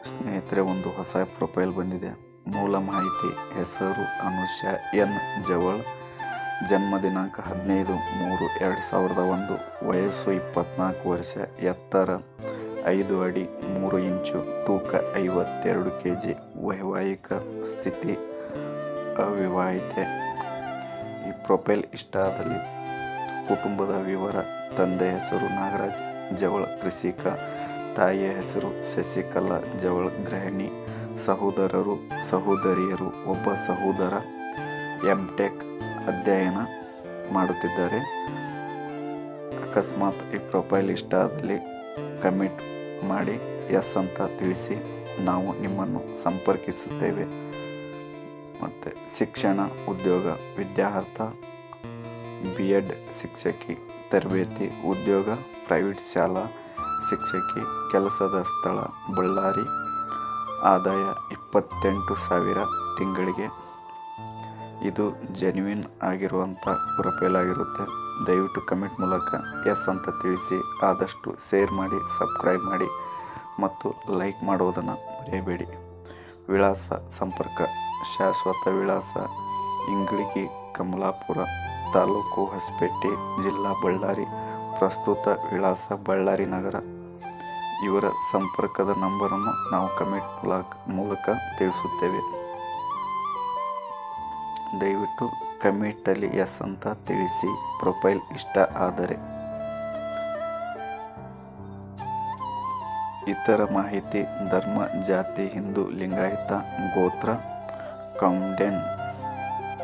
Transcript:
ಸ್ನೇಹಿತರೆ, ಒಂದು ಹೊಸ ಪ್ರೊಫೈಲ್ ಬಂದಿದೆ. ಮೂಲ ಮಾಹಿತಿ: ಹೆಸರು ಅನುಷಾ ಎನ್ ಜವಳ್, ಜನ್ಮ ದಿನಾಂಕ 15/3/2001, ವಯಸ್ಸು 24 ವರ್ಷ, ಎತ್ತರ 5 ಅಡಿ 3 ಇಂಚು, ತೂಕ 52 kg, ವೈವಾಹಿಕ ಸ್ಥಿತಿ ಅವಿವಾಹಿತೆ. ಈ ಪ್ರೊಫೈಲ್ ಇಷ್ಟ ಆದಲ್ಲಿ ಕುಟುಂಬದ ವಿವರ: ತಂದೆ ಹೆಸರು ನಾಗರಾಜ್ ಜವಳ್, ಕೃಷಿಕ. ತಾಯಿಯ ಹೆಸರು ಶಶಿಕಲಾ ಜವಳ್, ಗೃಹಿಣಿ. ಸಹೋದರರು ಸಹೋದರಿಯರು: ಒಬ್ಬ ಸಹೋದರ ಎಂ.ಟೆಕ್ ಅಧ್ಯಯನ ಮಾಡುತ್ತಿದ್ದಾರೆ. ಅಕಸ್ಮಾತ್ ಈ ಪ್ರೊಫೈಲ್ ಇಷ್ಟ ಆದಲ್ಲಿ ಕಮೆಂಟ್ ಮಾಡಿ ಎಸ್ ಅಂತ ತಿಳಿಸಿ, ನಾವು ನಿಮ್ಮನ್ನು ಸಂಪರ್ಕಿಸುತ್ತೇವೆ. ಮತ್ತು ಶಿಕ್ಷಣ: ಉದ್ಯೋಗ ವಿದ್ಯಾರ್ಥ, B.Ed ಶಿಕ್ಷಕಿ, ತರಬೇತಿ ಉದ್ಯೋಗ ಪ್ರೈವೇಟ್ ಶಾಲಾ ಶಿಕ್ಷಕಿ, ಕೆಲಸದ ಸ್ಥಳ ಬಳ್ಳಾರಿ, ಆದಾಯ 28,000 ತಿಂಗಳಿಗೆ. ಇದು ಜೆನ್ಯೂನ್ ಆಗಿರುವಂಥ ಪ್ರೊಫೈಲ್ ಆಗಿರುತ್ತೆ. ದಯವಿಟ್ಟು ಕಮೆಂಟ್ ಮೂಲಕ ಎಸ್ ಅಂತ ತಿಳಿಸಿ, ಆದಷ್ಟು ಶೇರ್ ಮಾಡಿ, ಸಬ್ಸ್ಕ್ರೈಬ್ ಮಾಡಿ ಮತ್ತು ಲೈಕ್ ಮಾಡುವುದನ್ನು ಮರೆಯಬೇಡಿ. ವಿಳಾಸ ಸಂಪರ್ಕ: ಶಾಶ್ವತ ವಿಳಾಸ ಇಂಗ್ಳಿಗಿ, ಕಮಲಾಪುರ ತಾಲೂಕು, ಹೊಸಪೇಟೆ ಜಿಲ್ಲಾ, ಬಳ್ಳಾರಿ. ಪ್ರಸ್ತುತ ವಿಳಾಸ ಬಳ್ಳಾರಿ ನಗರ. ಇವರ ಸಂಪರ್ಕದ ನಂಬರನ್ನು ನಾವು ಕಮೆಂಟ್ ಮೂಲಕ ತಿಳಿಸುತ್ತೇವೆ. ದಯವಿಟ್ಟು ಕಮೆಂಟಲ್ಲಿ ಎಸ್ ಅಂತ ತಿಳಿಸಿ, ಪ್ರೊಫೈಲ್ ಇಷ್ಟ ಆದರೆ. ಇತರ ಮಾಹಿತಿ: ಧರ್ಮ, ಜಾತಿ ಹಿಂದೂ, ಲಿಂಗಾಯತ, ಗೋತ್ರ ಕೌಂಡೆನ್.